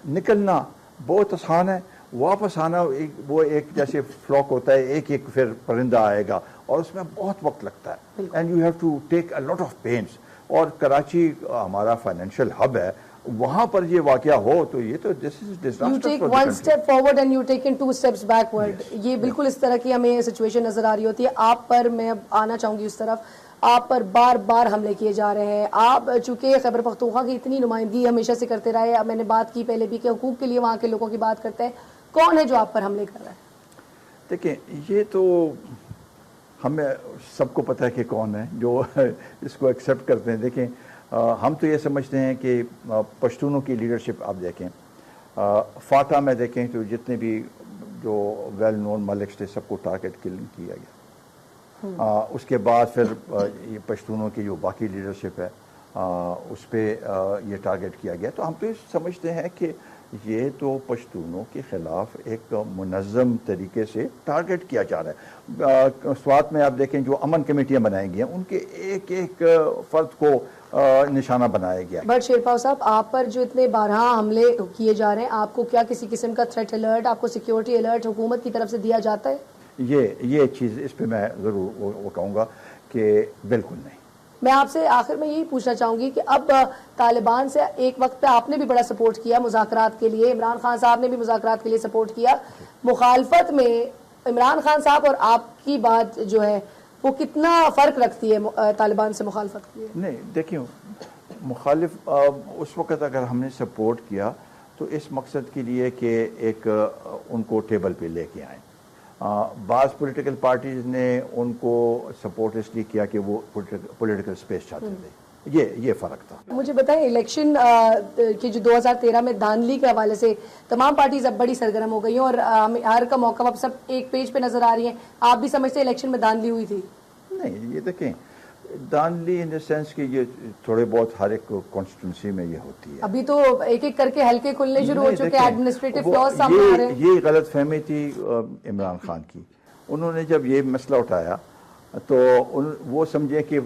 نکلنا بہت آسان ہے، واپس آنا وہ ایک جیسے فلاک ہوتا ہے، ایک ایک پھر پرندہ آئے گا اور اس میں بہت وقت لگتا ہے. And you have to take a lot of pains. اور کراچی ہمارا فائنینشیل ہب ہے، وہاں پر یہ واقعہ ہو تو یہ تو this is disaster. You take one step forward and you take in two steps backward. یہ بالکل اس طرح کی ہمیں سچویشن نظر آ رہی ہوتی ہے. آپ پر میں اب آنا چاہوں گی اس طرف، آپ پر بار بار حملے کیے جا رہے ہیں. آپ چونکہ خیبر پختونخوا کی اتنی نمائندگی ہمیشہ سے کرتے رہے، میں نے بات کی پہلے بھی کہ حقوق کے لیے وہاں کے لوگوں کی بات کرتے ہیں، کون ہے جو آپ پر حملے کر رہا ہے؟ دیکھیں یہ تو ہمیں سب کو پتہ ہے کہ کون ہے جو اس کو ایکسیپٹ کرتے ہیں. دیکھیں ہم تو یہ سمجھتے ہیں کہ پشتونوں کی لیڈرشپ آپ دیکھیں، فاٹا میں دیکھیں تو جتنے بھی جو ویل نون ملکس تھے سب کو ٹارگٹ کلنگ کیا گیا. اس کے بعد پھر یہ پشتونوں کی جو باقی لیڈرشپ ہے اس پہ یہ ٹارگٹ کیا گیا. تو ہم تو یہ سمجھتے ہیں کہ یہ تو پشتونوں کے خلاف ایک منظم طریقے سے ٹارگٹ کیا جا رہا ہے. سوات میں آپ دیکھیں جو امن کمیٹیاں بنائی گئی ہیں ان کے ایک ایک فرد کو نشانہ بنایا گیا. بٹ شیرپاو صاحب، آپ پر جو اتنے بارہا حملے کیے جا رہے ہیں، آپ کو کیا کسی قسم کا تھریٹ الرٹ، آپ کو سیکیورٹی الرٹ حکومت کی طرف سے دیا جاتا ہے؟ یہ چیز اس پہ میں ضرور وہ کہوں گا کہ بالکل نہیں. میں آپ سے آخر میں یہی پوچھنا چاہوں گی کہ اب طالبان سے ایک وقت پہ آپ نے بھی بڑا سپورٹ کیا مذاکرات کے لیے، عمران خان صاحب نے بھی مذاکرات کے لیے سپورٹ کیا. مخالفت میں عمران خان صاحب اور آپ کی بات جو ہے وہ کتنا فرق رکھتی ہے طالبان سے مخالفت کی؟ نہیں دیکھیں، مخالف اس وقت اگر ہم نے سپورٹ کیا تو اس مقصد کے لیے کہ ایک ان کو ٹیبل پہ لے کے آئیں. بعض پولیٹیکل پارٹیز نے ان کو سپورٹ اس لیے کیا کہ وہ پولیٹیکل سپیس چاہتے تھے. یہ فرق تھا. مجھے بتائیں الیکشن کی جو 2013 میں دھاندلی کے حوالے سے تمام پارٹیز اب بڑی سرگرم ہو گئی ہیں اور ہر کا موقع اب سب ایک پیج پہ نظر آ رہی ہیں. آپ بھی سمجھتے ہیں الیکشن میں دھاندلی ہوئی تھی؟ نہیں، یہ دیکھیں دھاندلی ان دا سینس کہ یہ تھوڑے بہت ہر ایک کانسٹیٹوئنسی میں یہ ہوتی ہے. ابھی تو ایک ایک کر کے حلقے کھلنے شروع ہو چکے ہیں، ایڈمنسٹریٹو فلاز سامنے آ رہے ہیں. یہ غلط فہمی تھی عمران خان کی. انہوں نے جب یہ مسئلہ اٹھایا تو وہ سمجھے کہ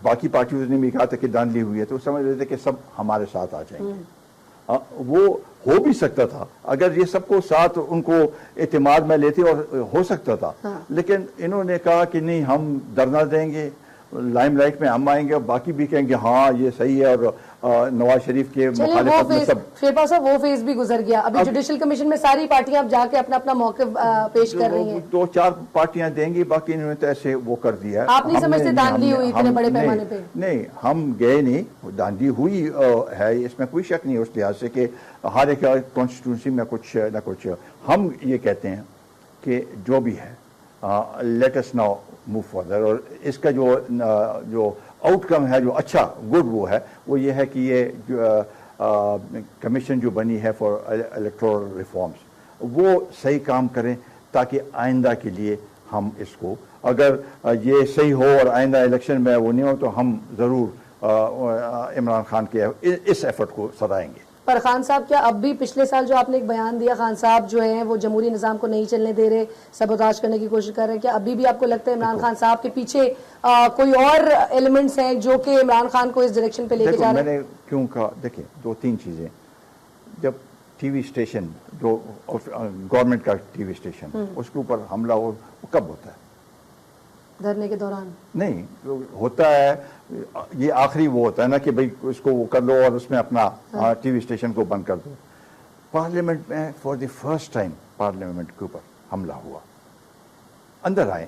باقی پارٹیوں نے بھی کہا تھا کہ دھاندلی ہوئی ہے، تو سمجھ رہے تھے کہ سب ہمارے ساتھ آ جائیں گے. وہ ہو بھی سکتا تھا اگر یہ سب کو ساتھ ان کو اعتماد میں لیتے، اور ہو سکتا تھا. لیکن انہوں نے کہا کہ نہیں، ہم دھرنا دیں گے، لائم لائٹ میں ہم آئیں گے اور باقی بھی کہیں گے ہاں یہ صحیح ہے اور نواز شریف کے چلیے مخالفت میں سب شیرپا صاحب وہ فیز بھی گزر گیا. ابھی جوڈیشل کمیشن میں ساری پارٹیاں اب جا کے اپنا اپنا موقف پیش کر رہی ہیں. 2-4 پارٹیاں دیں گی, باقی انہوں نے تو ایسے وہ کر دیا. آپ نہیں سمجھتے دھاندلی ہوئی اتنے بڑے پیمانے پہ؟ نہیں, ہم گئے نہیں, دھاندلی ہوئی ہے, اس میں کوئی شک نہیں اس لحاظ سے کہ ہر ایک کانسٹیٹیوشن میں کچھ نہ کچھ. ہم یہ کہتے ہیں کہ جو بھی ہے let us now move further, اور اس کا جو آؤٹ کم ہے, جو اچھا گڈ وہ ہے, وہ یہ ہے کہ یہ کمیشن جو بنی ہے فار الیکٹورل ریفارمز, وہ صحیح کام کریں تاکہ آئندہ کے لیے ہم اس کو, اگر یہ صحیح ہو اور آئندہ الیکشن میں وہ نہیں ہو تو ہم ضرور عمران خان کے اس ایفرٹ کو سرائیں گے. پر خان صاحب کیا اب بھی پچھلے سال جو آپ نے ایک بیان دیا, خان صاحب جو ہیں وہ جمہوری نظام کو نہیں چلنے دے رہے, سبوتاژ کرنے کی کوشش کر رہے ہیں, کیا ابھی بھی آپ کو لگتا ہے عمران خان صاحب کے پیچھے کوئی اور ایلیمنٹس ہیں جو کہ عمران خان کو اس ڈائریکشن پہ لے کے جا رہے ہیں؟ میں نے کیوں کہا, دیکھیں 2-3 چیزیں. جب ٹی وی اسٹیشن جو گورنمنٹ کا ٹی وی اسٹیشن اس کے اوپر حملہ ہو, وہ کب ہوتا ہے؟ دھرنے کے دوران نہیں ہوتا ہے, یہ آخری وہ ہوتا ہے نا کہ بھئی اس کو وہ کر لو اور اس میں اپنا ٹی وی اسٹیشن کو بند کر دو. پارلیمنٹ میں for the first time parliament کے اوپر حملہ ہوا, اندر آئے,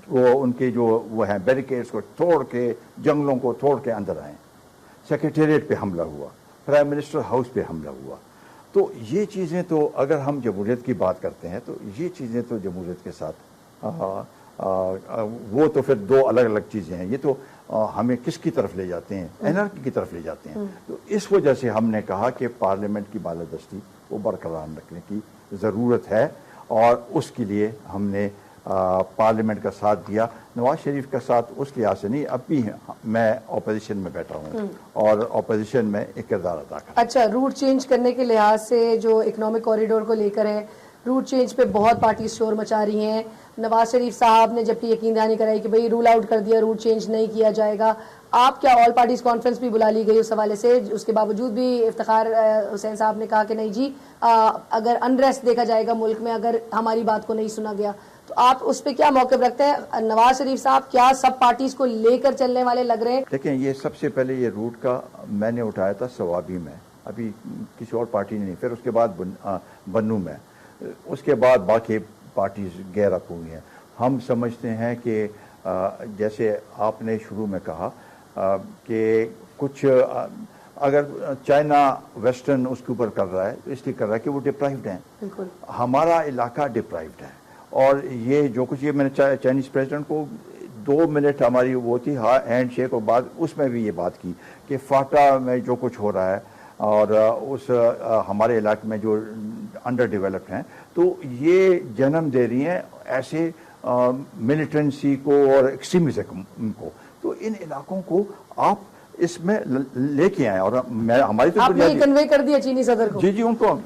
وہ ان کے جو وہ ہیں بیریکیڈز کو توڑ کے, جنگلوں کو توڑ کے اندر آئے. سیکریٹریٹ پہ حملہ ہوا, پرائم منسٹر ہاؤس پہ حملہ ہوا. تو یہ چیزیں تو اگر ہم جمہوریت کی بات کرتے ہیں تو یہ چیزیں تو جمہوریت کے ساتھ وہ تو پھر 2 الگ الگ چیزیں ہیں. یہ تو ہمیں کس کی طرف لے جاتے ہیں, اینارکی کی طرف لے جاتے ہیں. تو اس وجہ سے ہم نے کہا کہ پارلیمنٹ کی بالادستی وہ برقرار رکھنے کی ضرورت ہے, اور اس کے لیے ہم نے پارلیمنٹ کا ساتھ دیا. نواز شریف کا ساتھ اس لحاظ سے نہیں, اب بھی میں اپوزیشن میں بیٹھا ہوں اور اپوزیشن میں ایک کردار ادا کرتا. اچھا, روٹ چینج کرنے کے لحاظ سے جو اکنامک کوریڈور کو لے کر ہے, روٹ چینج پہ بہت پارٹیز شور مچا رہی ہیں. نواز شریف صاحب نے جبکہ یقین دہانی کرائی کہ بھئی رول آؤٹ کر دیا, روٹ چینج نہیں کیا جائے گا. آپ کیا آل پارٹیز کانفرنس بھی بلا لی گئی اس حوالے سے, اس کے باوجود بھی افتخار حسین صاحب نے کہا کہ نہیں جی, اگر انریسٹ دیکھا جائے گا ملک میں اگر ہماری بات کو نہیں سنا گیا, تو آپ اس پہ کیا موقف رکھتے ہیں؟ نواز شریف صاحب کیا سب پارٹیز کو لے کر چلنے والے لگ رہے ہیں؟ دیکھیں, یہ سب سے پہلے یہ روٹ کا میں نے اٹھایا تھا سوابی میں, ابھی کسی اور پارٹی نے نہیں, پھر اس کے بعد بنو میں, اس کے بعد باقی پارٹیز غیر حکومی ہیں. ہم سمجھتے ہیں کہ جیسے آپ نے شروع میں کہا کہ کچھ اگر چائنا ویسٹرن اس کے اوپر کر رہا ہے تو اس لیے کر رہا ہے کہ وہ ڈپرائیوڈ ہیں. ہمارا علاقہ ڈپرائیوڈ ہے, اور یہ جو کچھ یہ میں نے چائنیز پریزیڈنٹ کو 2 منٹ ہماری وہ تھی ہینڈ شیک, اور بعد اس میں بھی یہ بات کی کہ فاٹا میں جو کچھ ہو رہا ہے اور اس ہمارے علاقے میں جو انڈر ڈیولپڈ ہیں, تو یہ جنم دے رہی ہیں ایسے ملیٹنسی کو اور ایکسٹریمزم کو. تو ان علاقوں کو آپ اس میں لے کے آئیں, اور ہماری تو آپ نے کنوے کر دیا چینی صدر کو. جی ان کو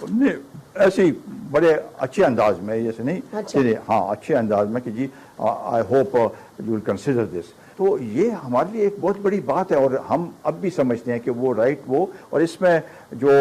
ایسے بڑے اچھے انداز میں, جیسے نہیں ہاں اچھے انداز میں کہ جی I hope you will consider this. تو یہ ہمارے لیے ایک بہت بڑی بات ہے, اور ہم اب بھی سمجھتے ہیں کہ وہ رائٹ وہ, اور اس میں جو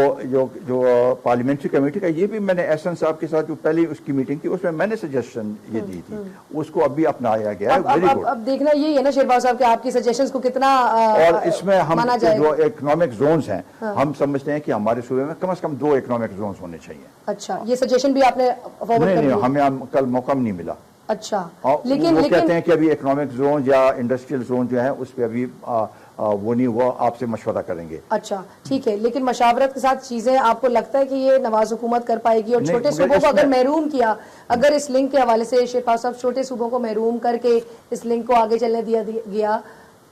پارلیمنٹری کمیٹی کا, یہ بھی میں نے احسن صاحب کے ساتھ جو پہلی اس کی میٹنگ تھی اس میں نے سجیشن یہ دی تھی, اس کو اب بھی اپنایا گیا ہے. Very good. اب دیکھنا یہ ہے نا شیرباز صاحب کہ آپ کی سجیشنز کو کتنا, اور اس میں ہم جو اکنامک زونز ہیں, ہم سمجھتے ہیں کہ ہمارے صوبے میں کم از کم 2 اکنامک زونز ہونے چاہیے. اچھا, یہ سجیشن بھی آپ نے فارورڈ کر دیا؟ ہمیں کل موقع نہیں ملا. اچھا, لیکن وہ کہتے ہیں کہ ابھی اکنامک زون یا انڈسٹریل زون جو ہے اس پہ ابھی وہ نہیں ہوا, آپ سے مشورہ کریں گے. اچھا ٹھیک ہے, لیکن مشاورت کے ساتھ چیزیں آپ کو لگتا ہے کہ یہ نواز حکومت کر پائے گی؟ اور چھوٹے صوبوں کو اگر محروم کیا, اگر اس لنک کے حوالے سے شیرپا صاحب چھوٹے صوبوں کو محروم کر کے اس لنک کو آگے چلنے دیا گیا,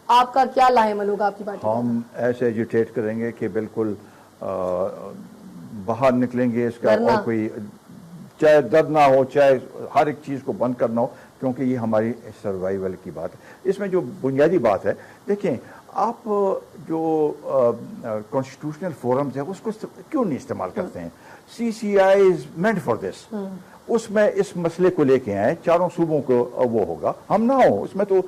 آپ کا کیا لاہ عمل ہوگا آپ کی پارٹی؟ ہم ایسے ایجوٹیٹ کریں گے کہ بالکل باہر نکلیں گے اس کا, اور کوئی چاہے درد نہ ہو, چاہے ہر ایک چیز کو بند کرنا ہو, کیونکہ یہ ہماری سروائیول کی بات ہے. اس میں جو بنیادی بات ہے, دیکھیں آپ جو کانسٹیٹیوشنل فورمز ہیں اس کو کیوں نہیں استعمال کرتے ہیں؟ CCI is meant for this. اس میں اس مسئلے کو لے کے آئے, 4 صوبوں کو وہ ہوگا, ہم نہ ہو اس میں, تو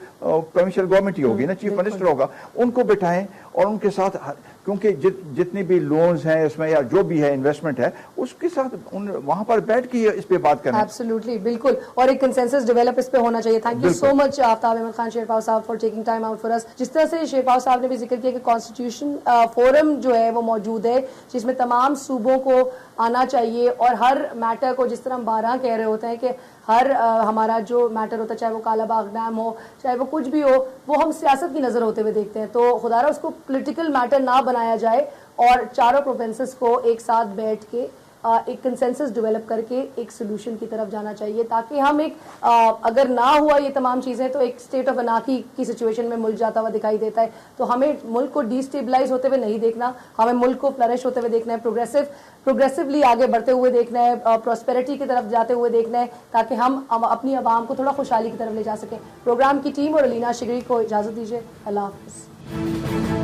پروونشل گورنمنٹ ہی ہوگی نا, چیف منسٹر ہوگا, ان کو بٹھائیں اور ان کے ساتھ کیونکہ جتنی بھی لونز ہیں اس میں یا جو بھی ہے انویسٹمنٹ ہے اس کے ساتھ وہاں پر بیٹھ کے اس پہ بات کریں. ایبسلیوٹلی, بالکل, اور ایک کنسنسس ڈیولپ اس پہ ہونا چاہیے. Thank you so much Aftab Ahmad Khan Sherpao صاحب for taking time out for us. جس طرح سے شیرپاؤ صاحب نے بھی ذکر کیا کہ کانسٹیٹیوشن فورم جو ہے وہ موجود ہے جس میں تمام صوبوں کو آنا چاہیے اور ہر میٹر کو, جس طرح ہم 12 کہہ رہے ہوتے ہیں کہ ہر ہمارا جو میٹر ہوتا ہے, چاہے وہ کالا باغ ڈیم ہو, چاہے وہ کچھ بھی ہو, وہ ہم سیاست کی نظر ہوتے ہوئے دیکھتے ہیں. تو خدا را اس کو پولیٹیکل میٹر نہ بنایا جائے اور چاروں پروونسز کو ایک ساتھ بیٹھ کے ایک کنسنسس ڈیولپ کر کے ایک سولوشن کی طرف جانا چاہیے, تاکہ ہم ایک اگر نہ ہوا یہ تمام چیزیں تو ایک اسٹیٹ آف انارکی کی سچویشن میں ملک جاتا ہوا دکھائی دیتا ہے. تو ہمیں ملک کو ڈی اسٹیبلائز ہوتے ہوئے نہیں دیکھنا, ہمیں ملک کو فلرش ہوتے ہوئے دیکھنا ہے, پروگریسولی آگے بڑھتے ہوئے دیکھنا ہے, پراسپیرٹی کی طرف جاتے ہوئے دیکھنا ہے, تاکہ ہم اپنی عوام کو تھوڑا خوشحالی کی طرف لے جا سکیں. پروگرام کی ٹیم اور علینا شگری کو اجازت دیجیے. اللہ حافظ.